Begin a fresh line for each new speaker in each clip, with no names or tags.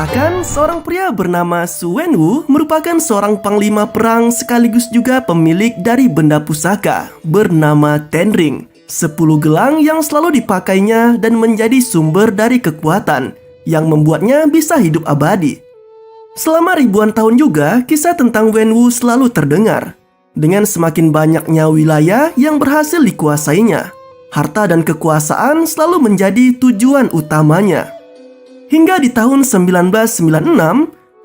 Diceritakan seorang pria bernama Su Wenwu merupakan seorang panglima perang sekaligus juga pemilik dari benda pusaka bernama Ten Ring, 10 gelang yang selalu dipakainya dan menjadi sumber dari kekuatan yang membuatnya bisa hidup abadi. Selama ribuan tahun juga kisah tentang Wenwu selalu terdengar. Dengan semakin banyaknya wilayah yang berhasil dikuasainya, harta dan kekuasaan selalu menjadi tujuan utamanya. Hingga di tahun 1996,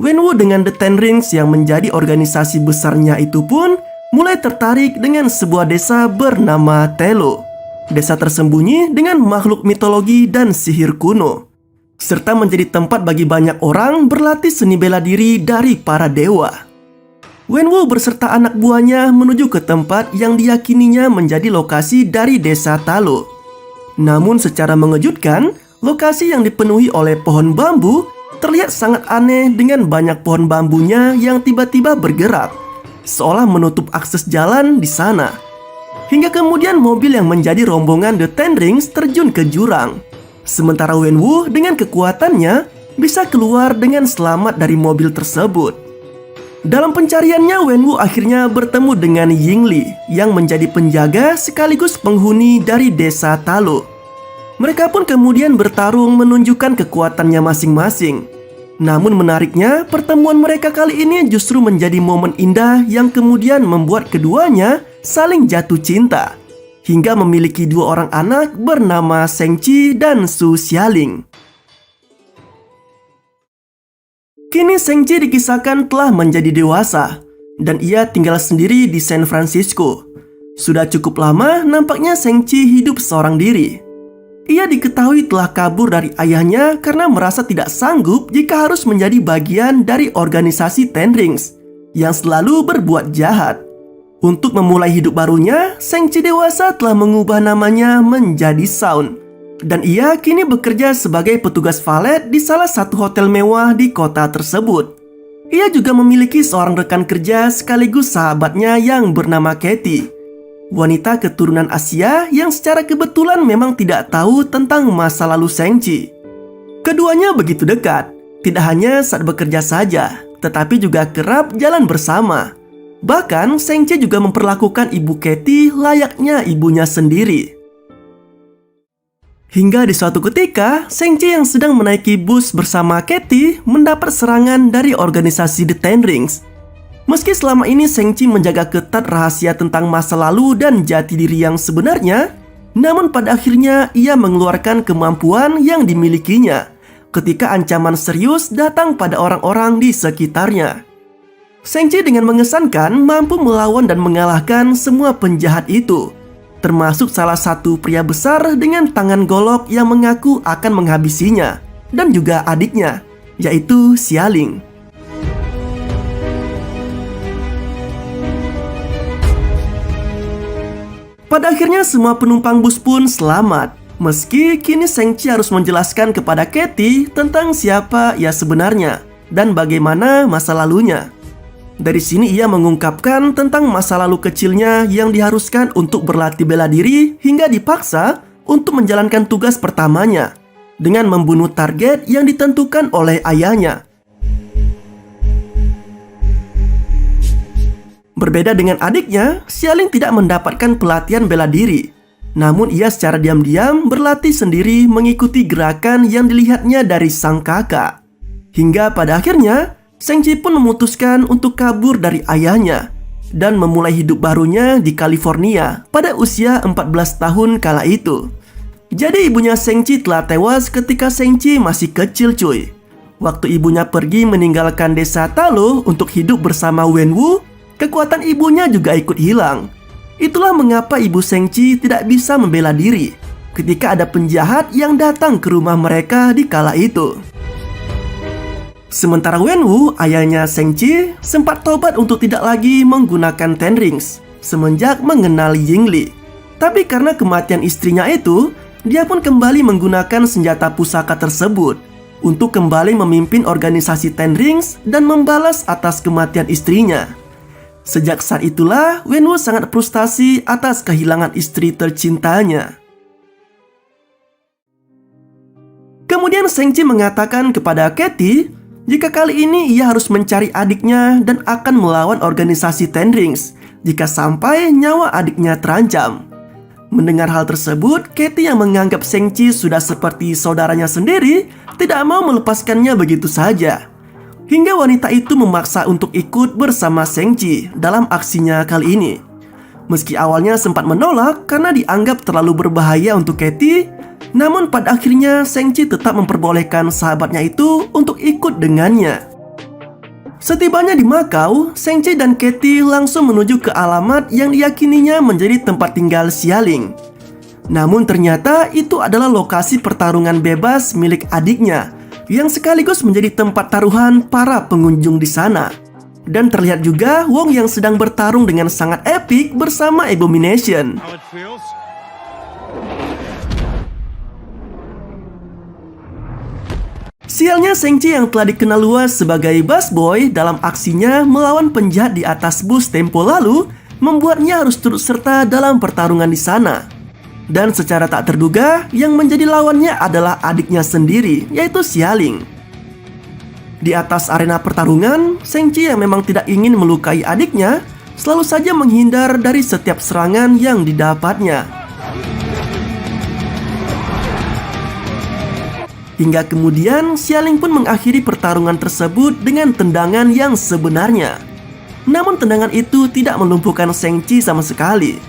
Wenwu dengan The Ten Rings yang menjadi organisasi besarnya itu pun mulai tertarik dengan sebuah desa bernama Telo. Desa tersembunyi dengan makhluk mitologi dan sihir kuno, serta menjadi tempat bagi banyak orang berlatih seni bela diri dari para dewa. Wenwu berserta anak buahnya menuju ke tempat yang diyakininya menjadi lokasi dari desa Talo. Namun secara mengejutkan, lokasi yang dipenuhi oleh pohon bambu terlihat sangat aneh dengan banyak pohon bambunya yang tiba-tiba bergerak, seolah menutup akses jalan di sana. Hingga kemudian mobil yang menjadi rombongan The Ten Rings terjun ke jurang. Sementara Wenwu dengan kekuatannya bisa keluar dengan selamat dari mobil tersebut. Dalam pencariannya, Wenwu akhirnya bertemu dengan Yingli yang menjadi penjaga sekaligus penghuni dari desa Talo. Mereka pun kemudian bertarung menunjukkan kekuatannya masing-masing. Namun menariknya, pertemuan mereka kali ini justru menjadi momen indah yang kemudian membuat keduanya saling jatuh cinta, hingga memiliki 2 orang anak bernama Sheng Chi dan Su Xialing. Kini Sheng Chi dikisahkan telah menjadi dewasa, dan ia tinggal sendiri di San Francisco. Sudah cukup lama nampaknya Sheng Chi hidup seorang diri. Ia diketahui telah kabur dari ayahnya karena merasa tidak sanggup jika harus menjadi bagian dari organisasi Ten Rings yang selalu berbuat jahat. Untuk memulai hidup barunya, Sheng Chi dewasa telah mengubah namanya menjadi Sound, dan ia kini bekerja sebagai petugas valet di salah satu hotel mewah di kota tersebut. Ia juga memiliki seorang rekan kerja sekaligus sahabatnya yang bernama Katie, wanita keturunan Asia yang secara kebetulan memang tidak tahu tentang masa lalu Sheng Chi. Keduanya begitu dekat, tidak hanya saat bekerja saja, tetapi juga kerap jalan bersama. Bahkan Sheng Chi juga memperlakukan ibu Katie layaknya ibunya sendiri. Hingga di suatu ketika, Sheng Chi yang sedang menaiki bus bersama Katie mendapat serangan dari organisasi The Ten Rings. Meski selama ini Sheng Chi menjaga ketat rahasia tentang masa lalu dan jati diri yang sebenarnya, namun pada akhirnya ia mengeluarkan kemampuan yang dimilikinya ketika ancaman serius datang pada orang-orang di sekitarnya. Sheng Chi dengan mengesankan mampu melawan dan mengalahkan semua penjahat itu, termasuk salah satu pria besar dengan tangan golok yang mengaku akan menghabisinya, dan juga adiknya, yaitu Xialing. Pada akhirnya semua penumpang bus pun selamat, meski kini Sheng Chi harus menjelaskan kepada Katie tentang siapa ia sebenarnya dan bagaimana masa lalunya. Dari sini ia mengungkapkan tentang masa lalu kecilnya yang diharuskan untuk berlatih bela diri hingga dipaksa untuk menjalankan tugas pertamanya dengan membunuh target yang ditentukan oleh ayahnya. Berbeda dengan adiknya, Xialing tidak mendapatkan pelatihan bela diri. Namun ia secara diam-diam berlatih sendiri mengikuti gerakan yang dilihatnya dari sang kakak. Hingga pada akhirnya, Sheng Chi pun memutuskan untuk kabur dari ayahnya dan memulai hidup barunya di California pada usia 14 tahun kala itu. Jadi ibunya Sheng Chi telah tewas ketika Sheng Chi masih kecil cuy. Waktu ibunya pergi meninggalkan desa Talo untuk hidup bersama Wenwu, kekuatan ibunya juga ikut hilang. Itulah mengapa ibu Sheng Chi tidak bisa membela diri ketika ada penjahat yang datang ke rumah mereka di kala itu. Sementara Wenwu, ayahnya Sheng Chi, sempat tobat untuk tidak lagi menggunakan Ten Rings semenjak mengenal Yingli. Tapi karena kematian istrinya itu, dia pun kembali menggunakan senjata pusaka tersebut untuk kembali memimpin organisasi Ten Rings dan membalas atas kematian istrinya. Sejak saat itulah, Wenwu sangat frustasi atas kehilangan istri tercintanya. Kemudian Sheng Chi mengatakan kepada Katie Jika kali ini ia harus mencari adiknya dan akan melawan organisasi Ten Rings jika sampai nyawa adiknya terancam. Mendengar hal tersebut, Katie yang menganggap Shang-Chi sudah seperti saudaranya sendiri tidak mau melepaskannya begitu saja. Hingga wanita itu memaksa untuk ikut bersama Shang-Chi dalam aksinya kali ini. Meski awalnya sempat menolak karena dianggap terlalu berbahaya untuk Katie, namun pada akhirnya Shang-Chi tetap memperbolehkan sahabatnya itu untuk ikut dengannya. Setibanya di Macau, Shang-Chi dan Katie langsung menuju ke alamat yang diyakininya menjadi tempat tinggal Xialing. Namun ternyata itu adalah lokasi pertarungan bebas milik adiknya, yang sekaligus menjadi tempat taruhan para pengunjung di sana. Dan terlihat juga Wong yang sedang bertarung dengan sangat epik bersama Abomination. Sialnya Shang-Chi yang telah dikenal luas sebagai busboy dalam aksinya melawan penjahat di atas bus tempo lalu membuatnya harus turut serta dalam pertarungan di sana. Dan secara tak terduga, yang menjadi lawannya adalah adiknya sendiri, yaitu Xialing. Di atas arena pertarungan, Shang-Chi yang memang tidak ingin melukai adiknya selalu saja menghindar dari setiap serangan yang didapatnya. Hingga kemudian Xialing pun mengakhiri pertarungan tersebut dengan tendangan yang sebenarnya. Namun tendangan itu tidak melumpuhkan Shang-Chi sama sekali.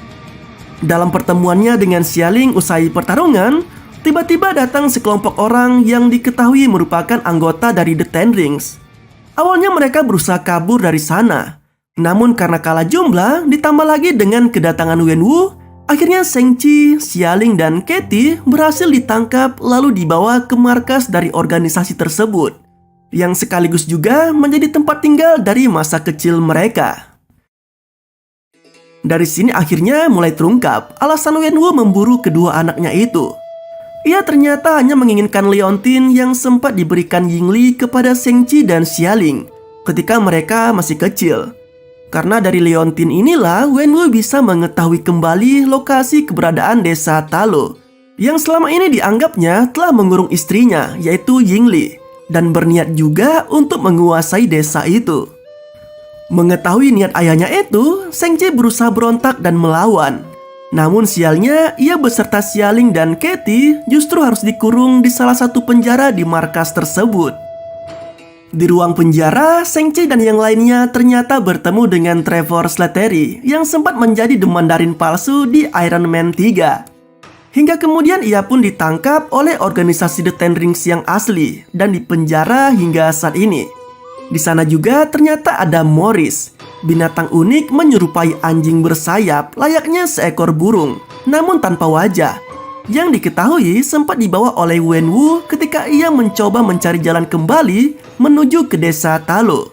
Dalam pertemuannya dengan Xialing usai pertarungan, tiba-tiba datang sekelompok orang yang diketahui merupakan anggota dari The Ten Rings. Awalnya mereka berusaha kabur dari sana. Namun karena kalah jumlah, ditambah lagi dengan kedatangan Wenwu, akhirnya Shang-Chi, Xialing, dan Katie berhasil ditangkap lalu dibawa ke markas dari organisasi tersebut, yang sekaligus juga menjadi tempat tinggal dari masa kecil mereka. Dari sini akhirnya mulai terungkap alasan Wenwu memburu kedua anaknya itu. Ia ternyata hanya menginginkan Leontin yang sempat diberikan Yingli kepada Shang-Chi dan Xialing ketika mereka masih kecil. Karena dari Leontin inilah Wenwu bisa mengetahui kembali lokasi keberadaan desa Talo yang selama ini dianggapnya telah mengurung istrinya, yaitu Yingli, dan berniat juga untuk menguasai desa itu. Mengetahui niat ayahnya itu, Shang-Chi berusaha berontak dan melawan. Namun sialnya, ia beserta Xialing dan Katie justru harus dikurung di salah satu penjara di markas tersebut. Di ruang penjara, Shang-Chi dan yang lainnya ternyata bertemu dengan Trevor Slattery yang sempat menjadi The Mandarin palsu di Iron Man 3. Hingga kemudian ia pun ditangkap oleh organisasi The Ten Rings yang asli dan dipenjara hingga saat ini. Di sana juga ternyata ada Morris, binatang unik menyerupai anjing bersayap layaknya seekor burung, namun tanpa wajah, yang diketahui sempat dibawa oleh Wenwu ketika ia mencoba mencari jalan kembali menuju ke desa Talo.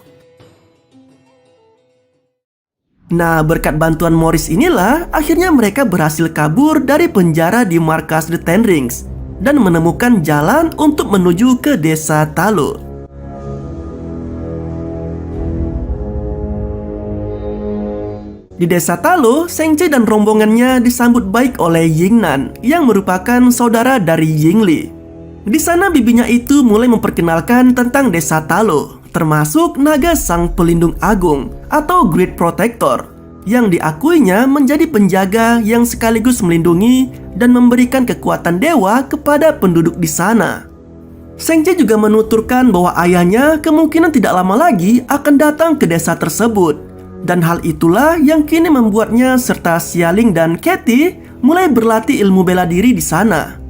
Nah, berkat bantuan Morris inilah akhirnya mereka berhasil kabur dari penjara di markas The Ten Rings dan menemukan jalan untuk menuju ke desa Talo. Di desa Talo, Shang-Chi dan rombongannya disambut baik oleh Yingnan yang merupakan saudara dari Yingli. Di sana bibinya itu mulai memperkenalkan tentang desa Talo, termasuk naga sang pelindung agung atau Great Protector, yang diakuinya menjadi penjaga yang sekaligus melindungi dan memberikan kekuatan dewa kepada penduduk di sana. Shang-Chi juga menuturkan bahwa ayahnya kemungkinan tidak lama lagi akan datang ke desa tersebut. Dan hal itulah yang kini membuatnya serta Xialing dan Katie mulai berlatih ilmu bela diri di sana.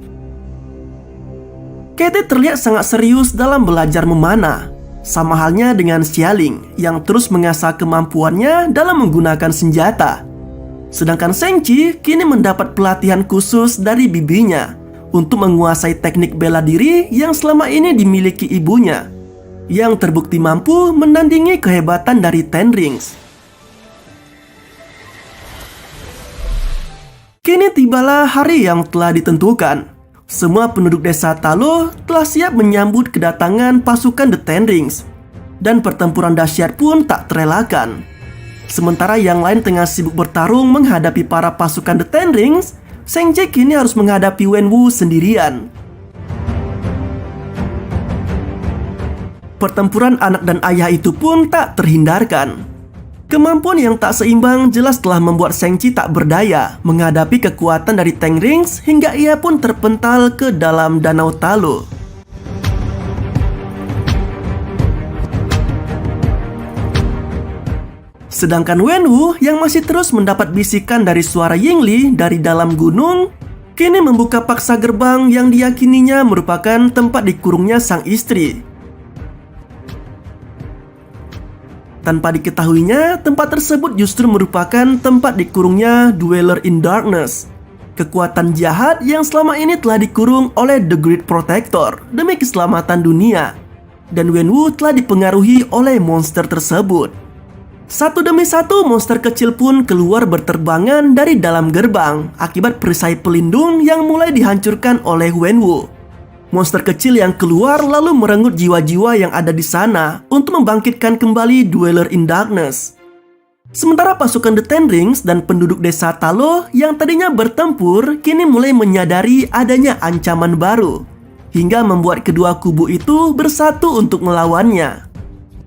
Katie terlihat sangat serius dalam belajar memanah, sama halnya dengan Xialing yang terus mengasah kemampuannya dalam menggunakan senjata. Sedangkan Shang-Chi kini mendapat pelatihan khusus dari bibinya untuk menguasai teknik bela diri yang selama ini dimiliki ibunya, yang terbukti mampu menandingi kehebatan dari Ten Rings. Kini tibalah hari yang telah ditentukan. Semua penduduk desa Talo telah siap menyambut kedatangan pasukan The Ten Rings, dan pertempuran dahsyat pun tak terelakkan. Sementara yang lain tengah sibuk bertarung menghadapi para pasukan The Ten Rings, Shang-Chi kini harus menghadapi Wenwu sendirian. Pertempuran anak dan ayah itu pun tak terhindarkan. Kemampuan yang tak seimbang jelas telah membuat Shang-Chi tak berdaya menghadapi kekuatan dari Ten Rings hingga ia pun terpental ke dalam Danau Talo. Sedangkan Wenwu yang masih terus mendapat bisikan dari suara Yingli dari dalam gunung, kini membuka paksa gerbang yang diyakininya merupakan tempat dikurungnya sang istri. Tanpa diketahuinya, tempat tersebut justru merupakan tempat dikurungnya Dweller in Darkness, kekuatan jahat yang selama ini telah dikurung oleh The Great Protector demi keselamatan dunia. Dan Wenwu telah dipengaruhi oleh monster tersebut. Satu demi satu monster kecil pun keluar berterbangan dari dalam gerbang akibat perisai pelindung yang mulai dihancurkan oleh Wenwu. Monster kecil yang keluar lalu merenggut jiwa-jiwa yang ada di sana untuk membangkitkan kembali Dweller in Darkness. Sementara pasukan The Ten Rings dan penduduk desa Talo yang tadinya bertempur kini mulai menyadari adanya ancaman baru, hingga membuat kedua kubu itu bersatu untuk melawannya.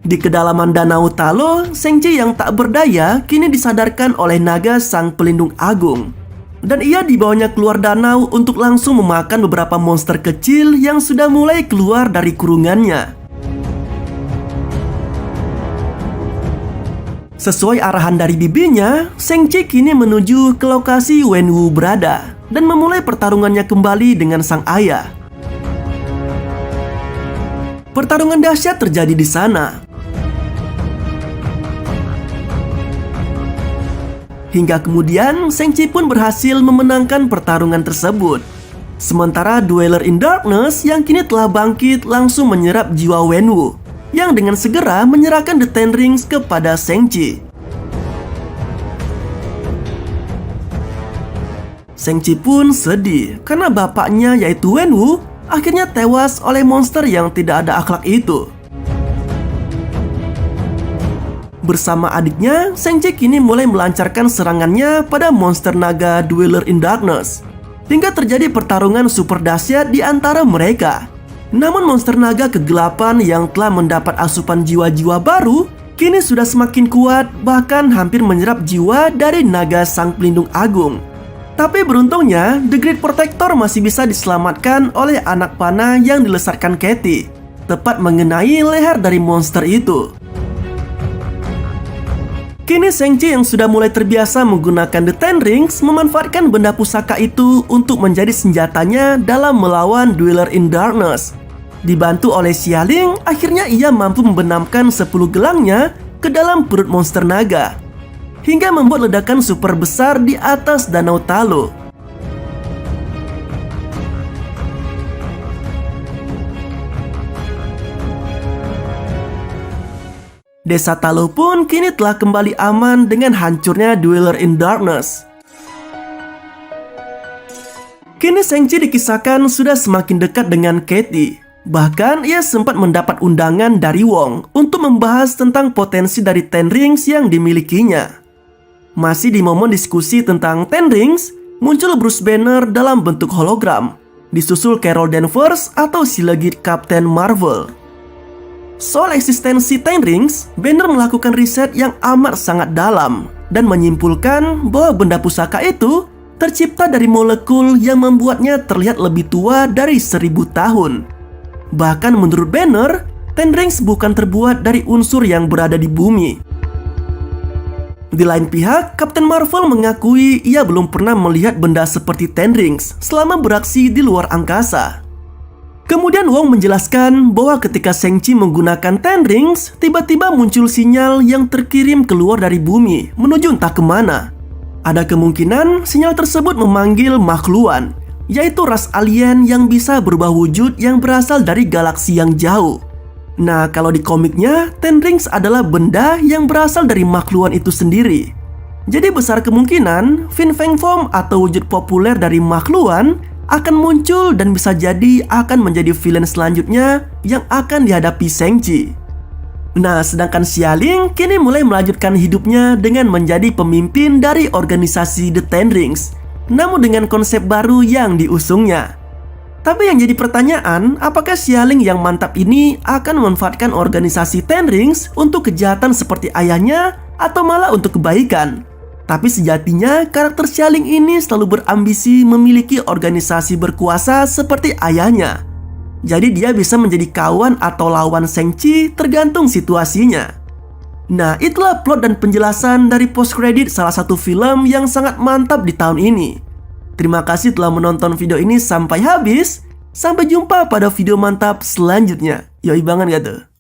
Di kedalaman Danau Talo, Shang-Chi yang tak berdaya kini disadarkan oleh naga sang pelindung agung. Dan ia dibawanya keluar danau untuk langsung memakan beberapa monster kecil yang sudah mulai keluar dari kurungannya. Sesuai arahan dari bibinya, Shang-Chi kini menuju ke lokasi Wenwu berada dan memulai pertarungannya kembali dengan sang ayah. Pertarungan dahsyat terjadi di sana. Hingga kemudian, Shang-Chi pun berhasil memenangkan pertarungan tersebut. Sementara Dweller in Darkness yang kini telah bangkit langsung menyerap jiwa Wenwu, yang dengan segera menyerahkan The Ten Rings kepada Shang-Chi. Shang-Chi pun sedih karena bapaknya yaitu Wenwu akhirnya tewas oleh monster yang tidak ada akhlak itu. Bersama adiknya, Shang-Chi kini mulai melancarkan serangannya pada monster naga Dweller in Darkness, hingga terjadi pertarungan super dahsyat di antara mereka. Namun monster naga kegelapan yang telah mendapat asupan jiwa-jiwa baru kini sudah semakin kuat, bahkan hampir menyerap jiwa dari naga sang pelindung agung. Tapi beruntungnya, The Great Protector masih bisa diselamatkan oleh anak panah yang dilesatkan Katie, tepat mengenai leher dari monster itu. Kini Shang-Chi yang sudah mulai terbiasa menggunakan The Ten Rings memanfaatkan benda pusaka itu untuk menjadi senjatanya dalam melawan Dweller in Darkness. Dibantu oleh Xia Ling, akhirnya ia mampu membenamkan 10 gelangnya ke dalam perut monster naga, hingga membuat ledakan super besar di atas Danau Talo. Desa Talo pun kini telah kembali aman dengan hancurnya Dweller in Darkness. Kini Shang-Chi dikisahkan sudah semakin dekat dengan Katie. Bahkan ia sempat mendapat undangan dari Wong untuk membahas tentang potensi dari Ten Rings yang dimilikinya. Masih di momen diskusi tentang Ten Rings, muncul Bruce Banner dalam bentuk hologram, disusul Carol Danvers atau si legit Captain Marvel. Soal eksistensi Ten Rings, Banner melakukan riset yang amat sangat dalam dan menyimpulkan bahwa benda pusaka itu tercipta dari molekul yang membuatnya terlihat lebih tua dari 1000 tahun. Bahkan menurut Banner, Ten Rings bukan terbuat dari unsur yang berada di bumi. Di lain pihak, Captain Marvel mengakui ia belum pernah melihat benda seperti Ten Rings selama beraksi di luar angkasa. Kemudian Wong menjelaskan bahwa ketika Shang-Chi menggunakan Ten Rings, tiba-tiba muncul sinyal yang terkirim keluar dari bumi menuju entah kemana. Ada kemungkinan sinyal tersebut memanggil Makhluan, yaitu ras alien yang bisa berubah wujud yang berasal dari galaksi yang jauh. Nah, kalau di komiknya, Ten Rings adalah benda yang berasal dari Makhluan itu sendiri. Jadi besar kemungkinan Fin Fang Foom atau wujud populer dari Makhluan akan muncul dan bisa jadi akan menjadi villain selanjutnya yang akan dihadapi Shang-Chi. Nah, sedangkan Xia Ling kini mulai melanjutkan hidupnya dengan menjadi pemimpin dari organisasi The Ten Rings, namun dengan konsep baru yang diusungnya. Tapi yang jadi pertanyaan, apakah Xialing yang mantap ini akan memanfaatkan organisasi Ten Rings untuk kejahatan seperti ayahnya atau malah untuk kebaikan? Tapi sejatinya karakter Xialing ini selalu berambisi memiliki organisasi berkuasa seperti ayahnya. Jadi dia bisa menjadi kawan atau lawan Shang Chi tergantung situasinya. Nah, itulah plot dan penjelasan dari post credit salah satu film yang sangat mantap di tahun ini. Terima kasih telah menonton video ini sampai habis. Sampai jumpa pada video mantap selanjutnya. Yoi banget gak tuh?